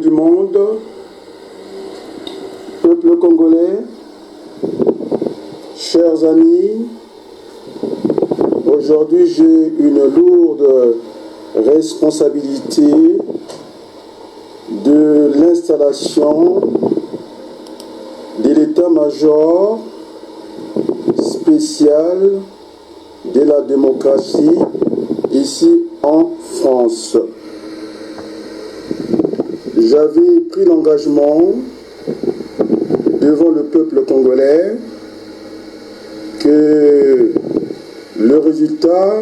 du monde, peuple congolais, chers amis, aujourd'hui j'ai une lourde responsabilité de l'installation de l'état-major spécial de la démocratie ici en France. J'avais pris l'engagement devant le peuple congolais que le résultat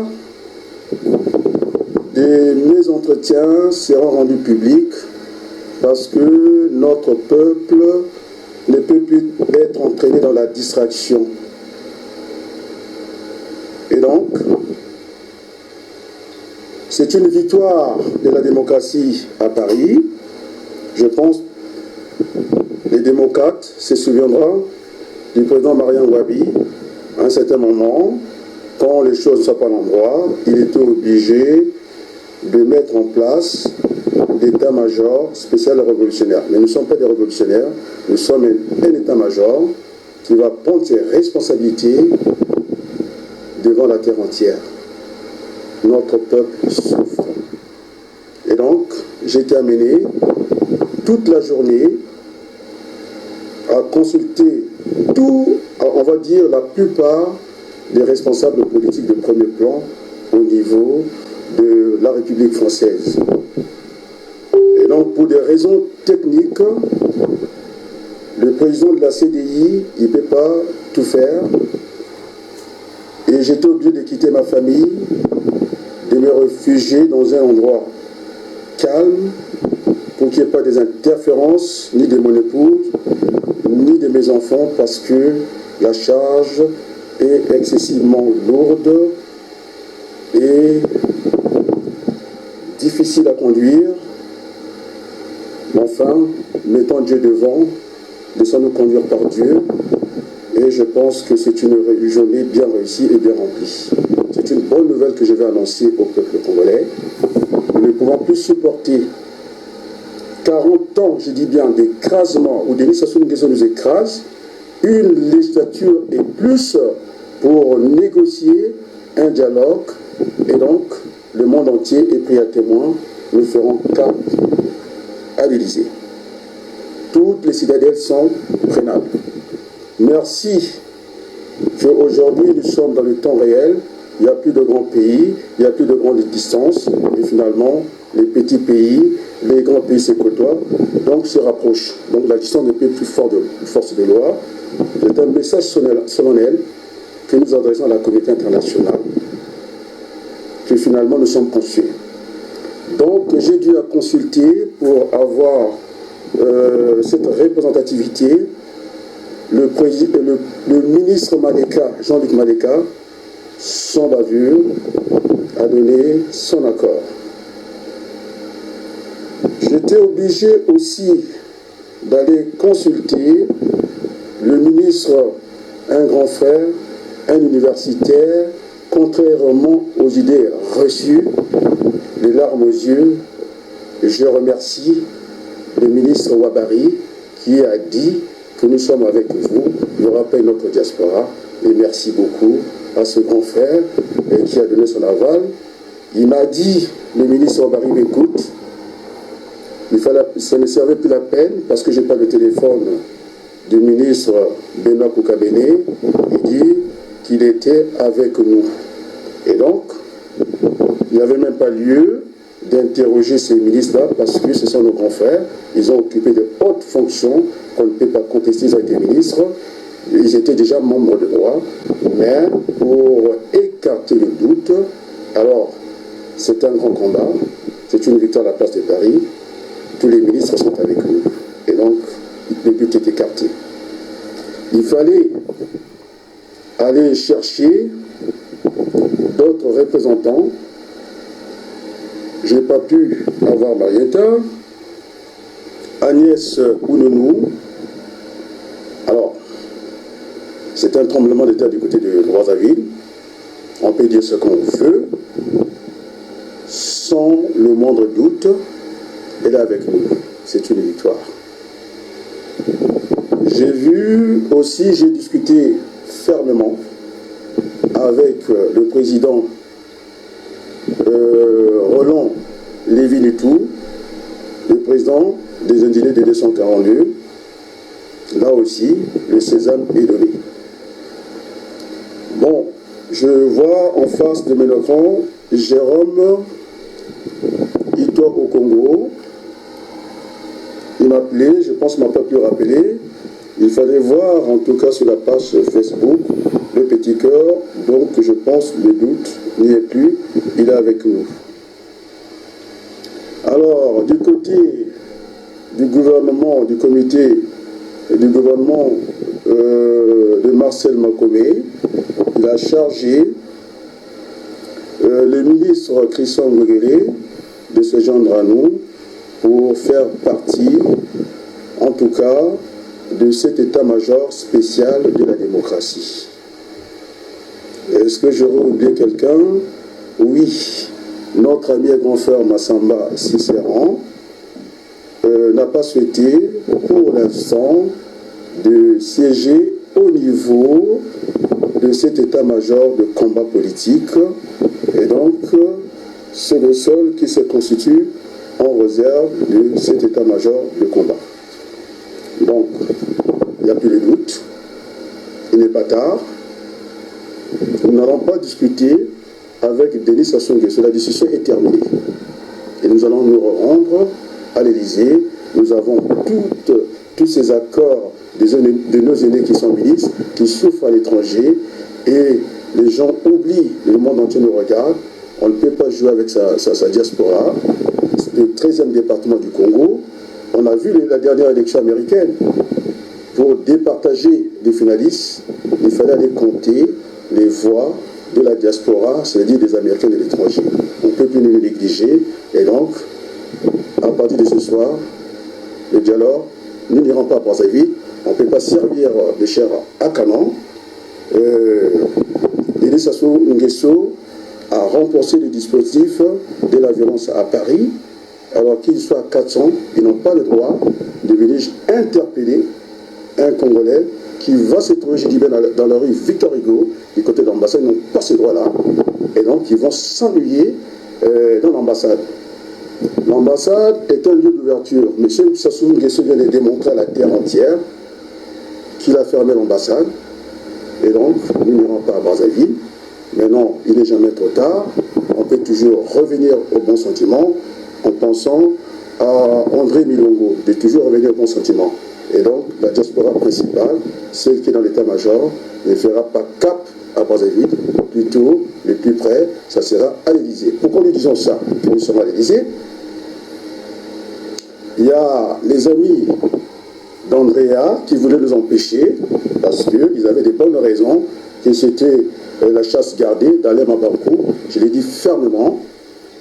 de mes entretiens sera rendu public parce que notre peuple ne peut plus être entraîné dans la distraction. Et donc, c'est une victoire de la démocratie à Paris. Je pense les démocrates se souviendront du président Marian Ngouabi. À un certain moment, quand les choses ne sont pas à l'endroit, il était obligé de mettre en place l'état-major spécial révolutionnaire. Mais nous ne sommes pas des révolutionnaires, nous sommes un état-major qui va prendre ses responsabilités devant la terre entière. Notre peuple souffre. Et donc, j'ai été amené toute la journée à consulter on va dire la plupart des responsables politiques de premier plan au niveau de la République française. Et donc, pour des raisons techniques, le président de la CDI, il ne peut pas tout faire. Et j'étais obligé de quitter ma famille, de me réfugier dans un endroit calme pour qu'il n'y ait pas des interférences, ni de mon épouse, ni de mes enfants, parce que la charge est excessivement lourde et difficile à conduire. Enfin, mettons Dieu devant, laissons-nous conduire par Dieu, et je pense que c'est une journée bien réussie et bien remplie. C'est une bonne nouvelle que je vais annoncer au peuple congolais. Nous ne pouvons plus supporter 40 ans, je dis bien, d'écrasement, où Denis Sassou Nguesso nous écrase, une législature et plus pour négocier un dialogue, et donc le monde entier est pris à témoin. Nous ferons cas à l'Élysée. Toutes les citadelles sont prenables. Merci qu'aujourd'hui nous sommes dans le temps réel, il n'y a plus de grands pays, il n'y a plus de grandes distances, et finalement les petits pays, les grands pays se côtoient, donc se rapprochent. Donc la distance n'est plus force de loi. C'est un message solennel que nous adressons à la communauté internationale, que finalement nous sommes conscients. Donc j'ai dû consulter pour avoir cette représentativité le ministre Maleka, Jean-Luc Maleka, sans bavure, a donné son accord. J'étais obligé aussi d'aller consulter le ministre, un grand frère, un universitaire, contrairement aux idées reçues, les larmes aux yeux. Je remercie le ministre Ouabary qui a dit que nous sommes avec vous, je rappelle notre diaspora, et merci beaucoup à ce grand frère qui a donné son aval. Il m'a dit, le ministre Ouabary m'écoute, ça ne servait plus la peine parce que je n'ai pas le téléphone du ministre Benoît Koukabene. Il dit qu'il était avec nous. Et donc, il n'y avait même pas lieu d'interroger ces ministres-là parce que ce sont nos grands frères. Ils ont occupé de hautes fonctions qu'on ne peut pas contester, ils ont été ministres. Ils étaient déjà membres de droit. Mais pour écarter le doute, alors c'est un grand combat, c'est une victoire à la place de Paris. Tous les ministres sont avec nous. Et donc, le but est écarté. Il fallait aller chercher d'autres représentants. Je n'ai pas pu avoir Marietta, Agnès Ounonou. Alors, c'est un tremblement d'état du côté de Brazzaville. On peut dire ce qu'on veut. Sans le moindre doute, elle est avec nous. c'est une victoire. J'ai discuté fermement avec le président Roland Lévy-Nutou, le président des indignés de 242. Là aussi, le sésame est donné. Bon, je vois en face de mes écrans Jérôme Ito au Congo. Il m'a appelé, je pense qu'il ne m'a pas pu rappeler. Il fallait voir, en tout cas sur la page Facebook, le petit cœur. Donc, je pense, le doute n'y est plus. Il est avec nous. Alors, du côté du gouvernement, du comité et du gouvernement de Marcel Makomé, il a chargé le ministre Christian Ngwegele de se joindre à nous pour faire partie, en tout cas, de cet état-major spécial de la démocratie. Est-ce que j'aurais oublié quelqu'un? Oui, notre ami et grand frère Massamba Cicéron n'a pas souhaité, pour l'instant, de siéger au niveau de cet état-major de combat politique. Et donc, c'est le seul qui se constitue en réserve de cet état-major de combat. Donc, il n'y a plus de doute. Il n'est pas tard. Nous n'allons pas discuter avec Denis Sassou Nguesso. La discussion est terminée. Et nous allons nous rendre à l'Élysée. Nous avons tous ces accords de nos aînés qui sont ministres, qui souffrent à l'étranger. Et les gens oublient, le monde entier nous regarde. On ne peut pas jouer avec sa diaspora. Le 13e département du Congo. On a vu la dernière élection américaine. Pour départager les finalistes, il fallait aller compter les voix de la diaspora, c'est-à-dire des Américains de l'étranger. On ne peut plus nous négliger. Et donc, à partir de ce soir, le dialogue, nous n'irons pas à Brazzaville. On ne peut pas servir de chair à canon. Denis Sassou Nguesso a renforcé le dispositif de la violence à Paris. Alors qu'ils soient 400, ils n'ont pas le droit de venir interpeller un Congolais qui va se trouver, je dis bien, dans la rue Victor Hugo, du côté de l'ambassade. Ils n'ont pas ce droit-là. Et donc, ils vont s'ennuyer dans l'ambassade. L'ambassade est un lieu d'ouverture. M. Sassou Nguesso vient de démontrer à la terre entière qu'il a fermé l'ambassade. Et donc, nous n'irons pas à Brazzaville. Mais non, il n'est jamais trop tard. On peut toujours revenir au bon sentiment en pensant à André Milongo, de toujours revenir au bon sentiment. Et donc, la diaspora principale, celle qui est dans l'état-major, ne fera pas cap à Brazzaville, plutôt, le plus près, ça sera à l'Élysée. Pourquoi nous disons ça, que nous sommes à l'Élysée? Il y a les amis d'Andrea qui voulaient nous empêcher, parce qu'ils avaient des bonnes raisons, que c'était la chasse gardée d'Alain Mabankou. Je l'ai dit fermement.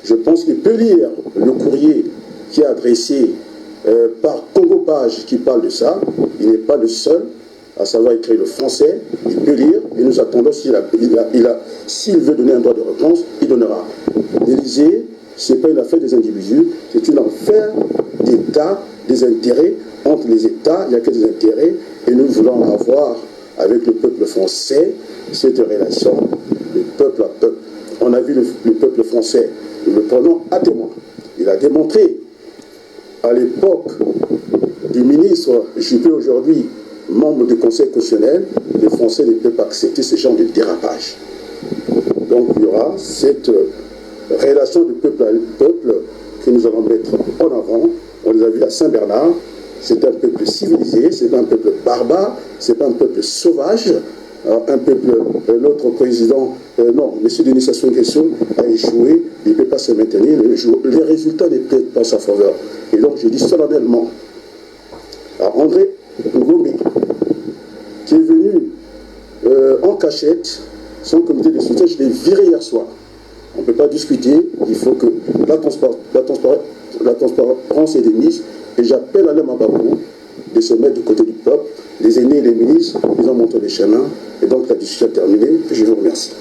Je pense qu'il peut lire le courrier qui est adressé par Congo Page qui parle de ça. Il n'est pas le seul à savoir écrire le français. Il peut lire et nous attendons s'il veut donner un droit de réponse, il donnera. L'Élysée, ce n'est pas une affaire des individus, c'est une affaire d'État, des intérêts. Entre les États, il n'y a que des intérêts et nous voulons avoir avec le peuple français cette relation de peuple à peuple. On a vu le peuple français, nous le prenons à témoin. Il a démontré à l'époque du ministre Juppé, aujourd'hui membre du Conseil constitutionnel, les Français ne peuvent pas accepter ce genre de dérapage. Donc il y aura cette relation de peuple à peuple que nous allons mettre en avant. On les a vus à Saint-Bernard. C'est un peuple civilisé, c'est pas un peuple barbare, c'est pas un peuple sauvage. Un peuple, notre président, non, M. Denis Sassou Nguesso a échoué, il ne peut pas se maintenir, les résultats ne plaident pas en sa faveur. Et donc je dis solennellement à André Ngomé, qui est venu en cachette, son comité de soutien, je l'ai viré hier soir. On ne peut pas discuter, il faut que la transparence est démise, et j'appelle Alain Mabankou de se mettre du côté du peuple. Les aînés et les ministres, ils ont montré les chemins, et donc la discussion est terminée, et je vous remercie.